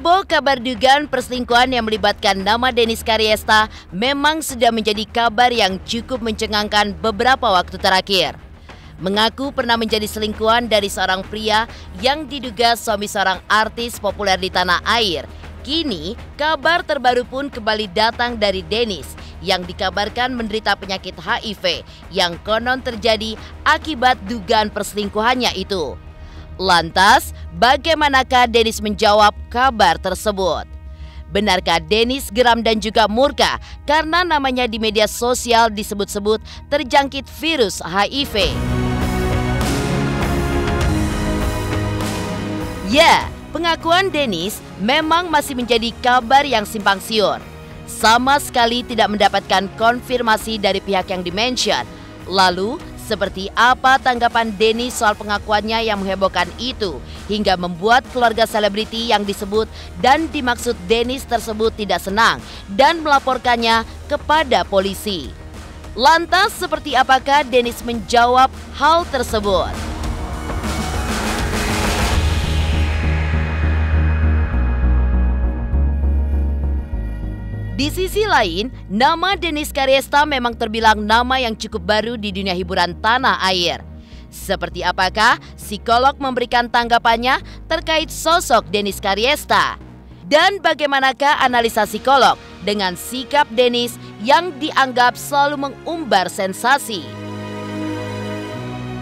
Heboh kabar dugaan perselingkuhan yang melibatkan nama Dennis Karyesta memang sudah menjadi kabar yang cukup mencengangkan beberapa waktu terakhir. Mengaku pernah menjadi selingkuhan dari seorang pria yang diduga suami seorang artis populer di tanah air. Kini, kabar terbaru pun kembali datang dari Dennis yang dikabarkan menderita penyakit HIV yang konon terjadi akibat dugaan perselingkuhannya itu. Lantas, bagaimanakah Dennis menjawab kabar tersebut? Benarkah Dennis geram dan juga murka karena namanya di media sosial disebut-sebut terjangkit virus HIV? Ya, pengakuan Dennis memang masih menjadi kabar yang simpang siur. Sama sekali tidak mendapatkan konfirmasi dari pihak yang dimention. Lalu, seperti apa tanggapan Dennis soal pengakuannya yang menghebohkan itu hingga membuat keluarga selebriti yang disebut dan dimaksud Dennis tersebut tidak senang dan melaporkannya kepada polisi. Lantas seperti apakah Dennis menjawab hal tersebut? Di sisi lain, nama Dennis Karyesta memang terbilang nama yang cukup baru di dunia hiburan tanah air. Seperti apakah psikolog memberikan tanggapannya terkait sosok Dennis Karyesta? Dan bagaimanakah analisa psikolog dengan sikap Dennis yang dianggap selalu mengumbar sensasi?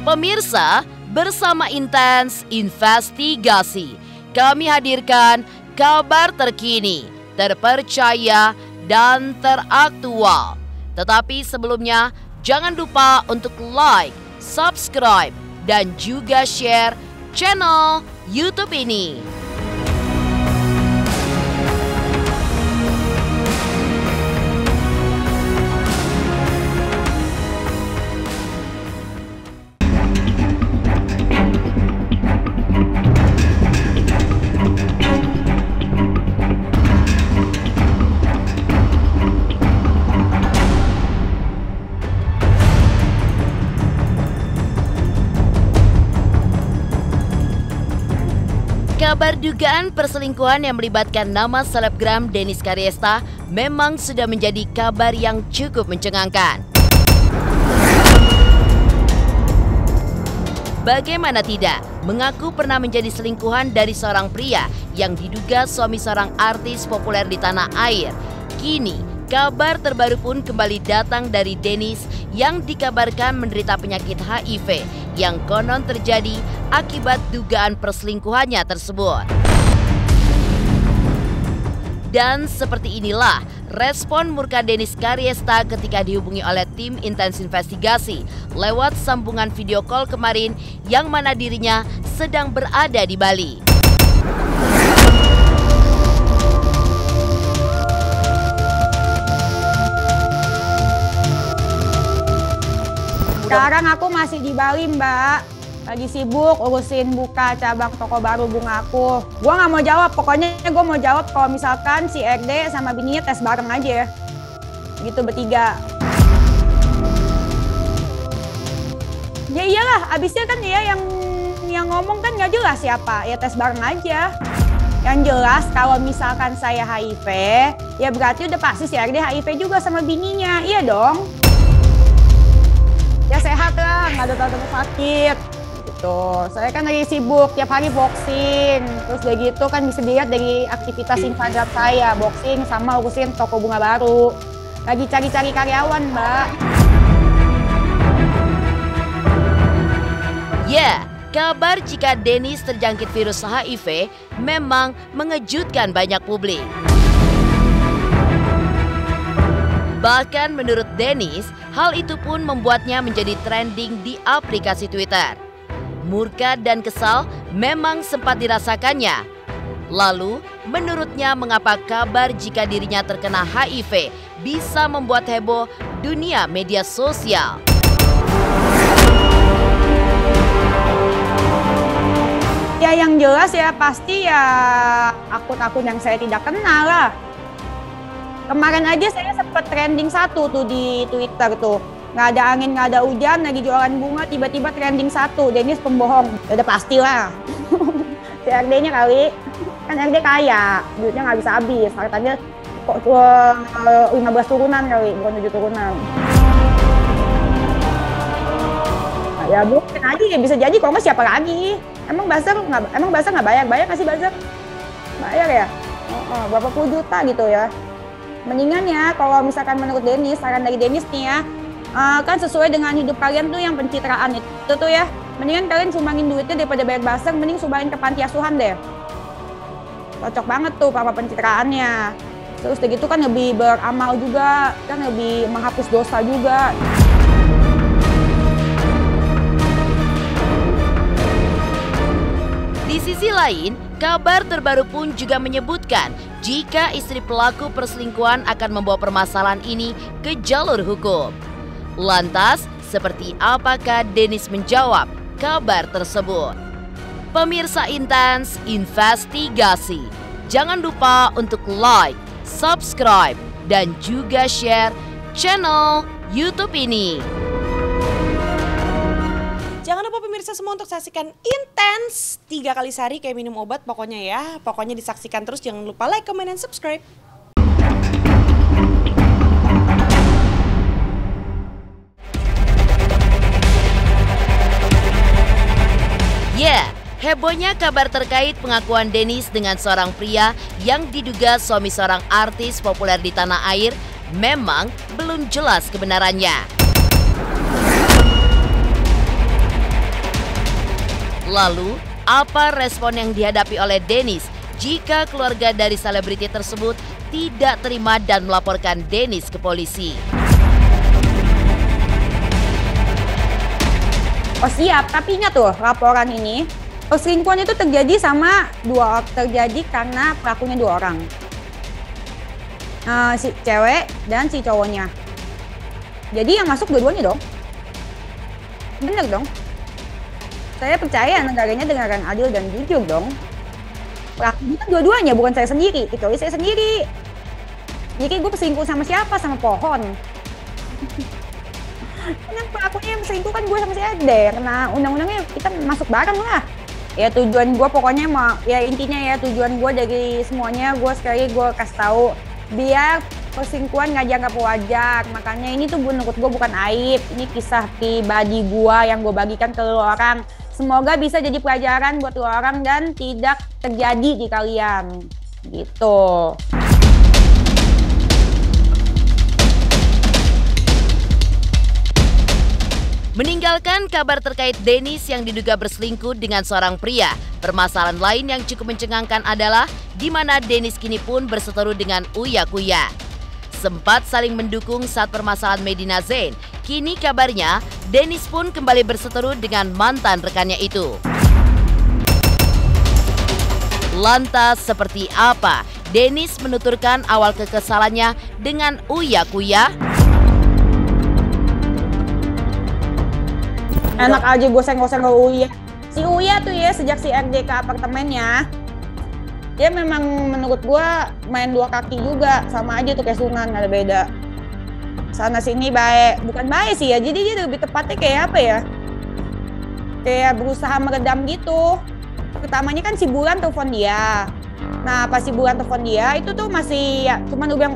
Pemirsa, bersama Intens Investigasi, kami hadirkan kabar terkini, terpercaya, dan teraktual. Tetapi sebelumnya, jangan lupa untuk like, subscribe, dan juga share channel YouTube ini. Kabar dugaan perselingkuhan yang melibatkan nama selebgram Dennis Karyesta memang sudah menjadi kabar yang cukup mencengangkan. Bagaimana tidak, mengaku pernah menjadi selingkuhan dari seorang pria yang diduga suami seorang artis populer di tanah air. Kini, kabar terbaru pun kembali datang dari Dennis yang dikabarkan menderita penyakit HIV yang konon terjadi akibat dugaan perselingkuhannya tersebut. Dan seperti inilah respon murka Dennis Karyesta ketika dihubungi oleh tim Intens Investigasi lewat sambungan video call kemarin yang mana dirinya sedang berada di Bali. Sekarang aku masih di Bali, Mbak. Lagi sibuk urusin buka cabang toko baru bunga aku. Gua nggak mau jawab, pokoknya gue mau jawab kalau misalkan si RD sama bininya tes bareng aja. Gitu bertiga. Ya iyalah, abisnya kan dia yang ngomong kan nggak jelas siapa. Ya tes bareng aja. Yang jelas kalau misalkan saya HIV, ya berarti udah pasti si RD HIV juga sama bininya. Iya dong. Ya sehat lah, nggak ada tanda sakit gitu. Saya kan lagi sibuk tiap hari boxing, terus udah gitu kan bisa dilihat dari aktivitas Instagram saya, boxing sama urusin toko bunga baru. Lagi cari-cari karyawan, Mbak. Ya, kabar jika Dennis terjangkit virus HIV memang mengejutkan banyak publik. Bahkan menurut Dennis, hal itu pun membuatnya menjadi trending di aplikasi Twitter. Murka dan kesal memang sempat dirasakannya. Lalu, menurutnya mengapa kabar jika dirinya terkena HIV bisa membuat heboh dunia media sosial. Ya yang jelas ya pasti ya akun-akun yang saya tidak kenal lah. Kemarin aja saya sempat trending 1 tuh di Twitter tuh. Nggak ada angin, nggak ada hujan, lagi jualan bunga, tiba-tiba trending 1. Dennis pembohong. Ya udah pastilah. CRD-nya kali. Kan RD kaya, duitnya nggak bisa habis. Hartanya kok 15 turunan kali, bukan 7 turunan. Nah, ya mungkin aja ya, bisa jadi. Kalau nggak siapa lagi? Emang Buzzer nggak bayar? Bayar nggak sih Buzzer? Bayar ya? Berapa puluh juta gitu ya. Mendingan ya kalau misalkan menurut Denis, saran dari Denis nih ya, kan sesuai dengan hidup kalian tuh yang pencitraan itu tuh ya. Mendingan kalian sumbangin duitnya daripada bayar Buzzer, mending sumbangin ke panti asuhan deh. Cocok banget tuh para pencitraannya. Terus begitu kan lebih beramal juga, kan lebih menghapus dosa juga. Di sisi lain, kabar terbaru pun juga menyebutkan jika istri pelaku perselingkuhan akan membawa permasalahan ini ke jalur hukum. Lantas, seperti apakah Denis menjawab kabar tersebut? Pemirsa Intens Investigasi, jangan lupa untuk like, subscribe, dan juga share channel YouTube ini. Jangan lupa pemirsa semua untuk saksikan Intens 3 kali sehari kayak minum obat pokoknya ya. Pokoknya disaksikan terus, jangan lupa like, comment, dan subscribe. Ya, hebohnya kabar terkait pengakuan Denis dengan seorang pria yang diduga suami seorang artis populer di tanah air memang belum jelas kebenarannya. Lalu, apa respon yang dihadapi oleh Denis jika keluarga dari selebriti tersebut tidak terima dan melaporkan Denis ke polisi? Oh siap, tapi ingat tuh laporan ini, perselingkuhan itu terjadi karena pelakunya 2 orang. Si cewek dan si cowoknya. Jadi yang masuk dua-duanya dong. Bener dong. Saya percaya negaranya dengan adil dan jujur dong. Pelakunya kan dua-duanya, bukan saya sendiri. Kecuali saya sendiri. Jadi gue selingkuh sama siapa? Sama pohon. Karena pelakunya yang selingkuh kan gue sama si Ede. Karena undang-undangnya kita masuk bareng lah. Ya tujuan gue pokoknya ya intinya ya tujuan gue dari semuanya gue sekali gue kasih tahu biar perselingkuhan nggak dianggap wajar. Makanya ini tuh menurut gue bukan aib. Ini kisah pribadi gue yang gue bagikan ke lu orang. Semoga bisa jadi pelajaran buat lu orang dan tidak terjadi di kalian. Gitu. Meninggalkan kabar terkait Denis yang diduga berselingkuh dengan seorang pria, permasalahan lain yang cukup mencengangkan adalah di mana Denis kini pun berseteru dengan Uya Kuya. Sempat saling mendukung saat permasalahan Medina Zain, kini kabarnya Denis pun kembali berseteru dengan mantan rekannya itu. Lantas seperti apa Denis menuturkan awal kekesalannya dengan Uya Kuya? Enak aja gue senggol-senggol Uya. Si Uya tuh ya sejak si RD ke apartemennya, dia memang menurut gue main 2 kaki juga, sama aja tuh kayak Sunan, gak ada beda. Sana sini baik, bukan baik sih ya, jadi dia lebih tepatnya kayak apa ya, kayak berusaha meredam gitu. Pertamanya kan si Bulan telepon dia. Nah pas si Bulan telepon dia itu tuh masih ya cuman udah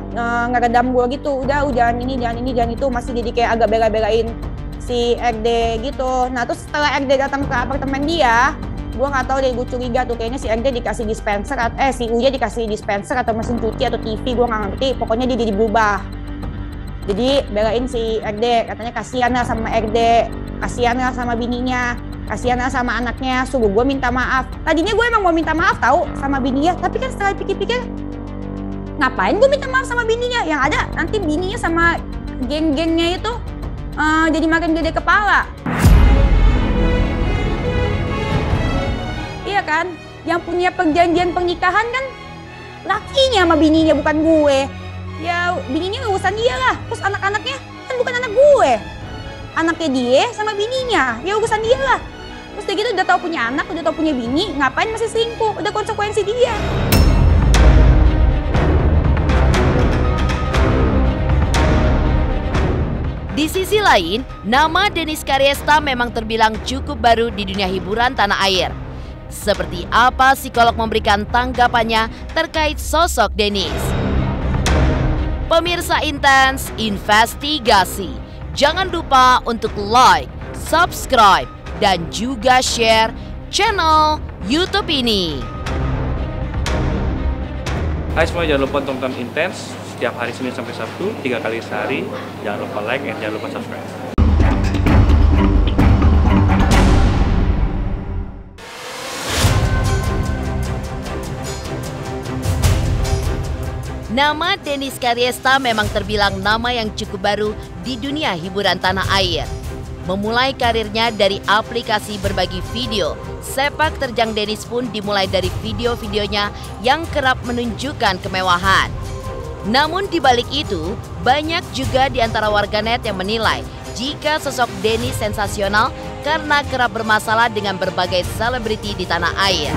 ngeredam gue gitu, udah jangan ini jangan itu, masih jadi kayak agak bela-belain si RD gitu. Nah terus setelah RD datang ke apartemen dia, gue nggak tahu deh, gue curiga tuh kayaknya si RD dikasih dispenser, si Uya dikasih dispenser atau mesin cuci atau TV, gue nggak ngerti. Pokoknya dia jadi berubah. Jadi belain si RD, katanya kasihan lah sama RD, kasihan lah sama bininya, kasihan lah sama anaknya, suruh gue minta maaf. Tadinya gue emang mau minta maaf tahu sama bininya, tapi kan setelah pikir-pikir, ngapain gue minta maaf sama bininya? Yang ada nanti bininya sama geng-gengnya itu jadi makin gede kepala. Iya kan? Yang punya perjanjian pernikahan kan lakinya sama bininya, bukan gue. Ya bininya urusan dia lah. Terus anak-anaknya kan bukan anak gue. Anaknya dia sama bininya, ya urusan dia lah. Terus dia gitu udah tau punya anak, udah tau punya bini, ngapain masih selingkuh? Udah konsekuensi dia. Di sisi lain, nama Denis Karyesta memang terbilang cukup baru di dunia hiburan tanah air. Seperti apa psikolog memberikan tanggapannya terkait sosok Dennis? Pemirsa Intens Investigasi, jangan lupa untuk like, subscribe, dan juga share channel YouTube ini. Hai semua, jangan lupa tonton Intens setiap hari Senin sampai Sabtu 3 kali sehari. Jangan lupa like dan jangan lupa subscribe. Nama Dennis Karyesta memang terbilang nama yang cukup baru di dunia hiburan tanah air. Memulai karirnya dari aplikasi berbagi video, sepak terjang Dennis pun dimulai dari video-videonya yang kerap menunjukkan kemewahan. Namun di balik itu, banyak juga di antara warganet yang menilai jika sosok Dennis sensasional karena kerap bermasalah dengan berbagai selebriti di tanah air.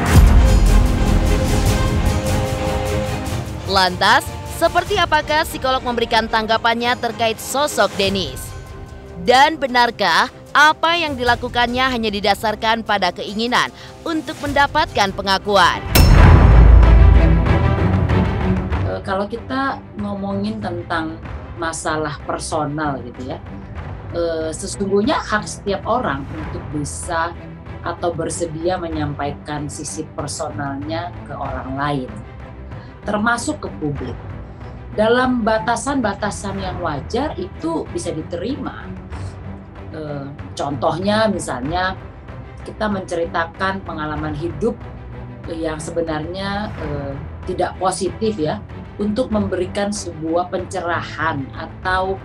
Lantas, seperti apakah psikolog memberikan tanggapannya terkait sosok Dennis? Dan benarkah apa yang dilakukannya hanya didasarkan pada keinginan untuk mendapatkan pengakuan? Kalau kita ngomongin tentang masalah personal gitu ya, sesungguhnya hak setiap orang untuk bisa atau bersedia menyampaikan sisi personalnya ke orang lain, termasuk ke publik. Dalam batasan-batasan yang wajar itu bisa diterima. Contohnya misalnya kita menceritakan pengalaman hidup yang sebenarnya tidak positif ya, untuk memberikan sebuah pencerahan atau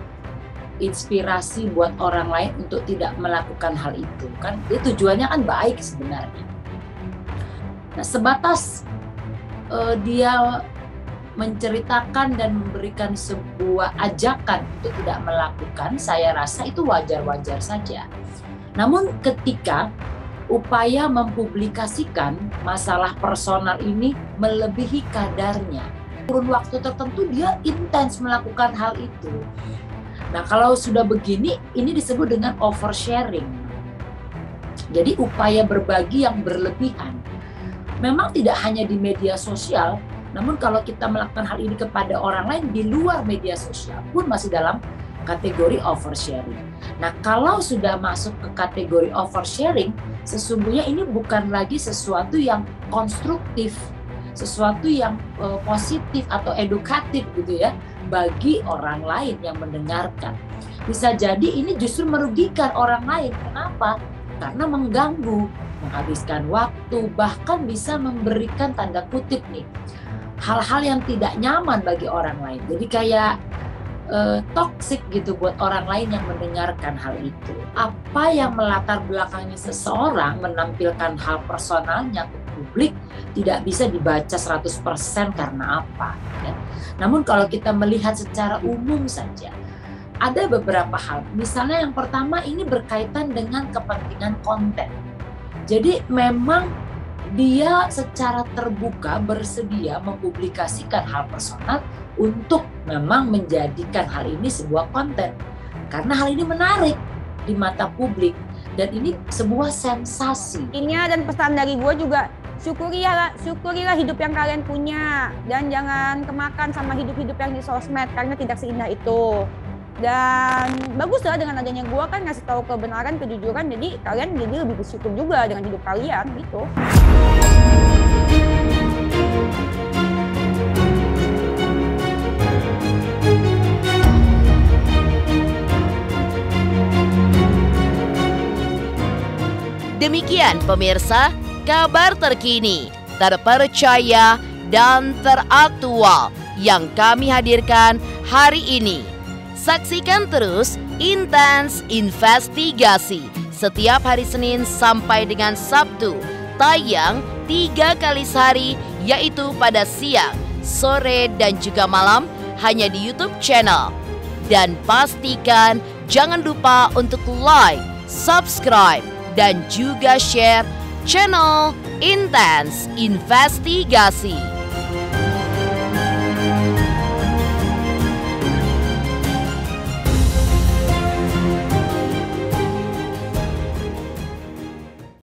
inspirasi buat orang lain untuk tidak melakukan hal itu. Kan itu tujuannya kan baik sebenarnya. Nah, sebatas dia menceritakan dan memberikan sebuah ajakan untuk tidak melakukan, saya rasa itu wajar-wajar saja. Namun ketika upaya mempublikasikan masalah personal ini melebihi kadarnya, kurun waktu tertentu dia intens melakukan hal itu. Nah, kalau sudah begini, ini disebut dengan oversharing. Jadi upaya berbagi yang berlebihan. Memang tidak hanya di media sosial, namun kalau kita melakukan hal ini kepada orang lain di luar media sosial pun masih dalam kategori oversharing. Nah, kalau sudah masuk ke kategori oversharing, sesungguhnya ini bukan lagi sesuatu yang konstruktif, sesuatu yang positif atau edukatif gitu ya bagi orang lain yang mendengarkan. Bisa jadi ini justru merugikan orang lain. Kenapa? Karena mengganggu, menghabiskan waktu, bahkan bisa memberikan tanda kutip nih hal-hal yang tidak nyaman bagi orang lain. Jadi kayak toksik gitu buat orang lain yang mendengarkan hal itu. Apa yang melatar belakangi seseorang menampilkan hal personalnya ke publik tidak bisa dibaca 100% karena apa ya. Namun kalau kita melihat secara umum saja, ada beberapa hal. Misalnya yang pertama, ini berkaitan dengan kepentingan konten. Jadi memang dia secara terbuka bersedia mempublikasikan hal personal untuk memang menjadikan hal ini sebuah konten. Karena hal ini menarik di mata publik dan ini sebuah sensasi. Ini dan pesan dari gue juga, syukurilah hidup yang kalian punya dan jangan kemakan sama hidup-hidup yang di sosmed karena tidak seindah itu. Dan baguslah dengan adanya gue kan ngasih tahu kebenaran, kejujuran, jadi kalian jadi lebih bersyukur juga dengan hidup kalian gitu. Demikian pemirsa, kabar terkini, terpercaya, dan teraktual yang kami hadirkan hari ini. Saksikan terus Intens Investigasi setiap hari Senin sampai dengan Sabtu, tayang 3 kali sehari, yaitu pada siang, sore, dan juga malam hanya di YouTube channel. Dan pastikan jangan lupa untuk like, subscribe, dan juga share channel Intens Investigasi.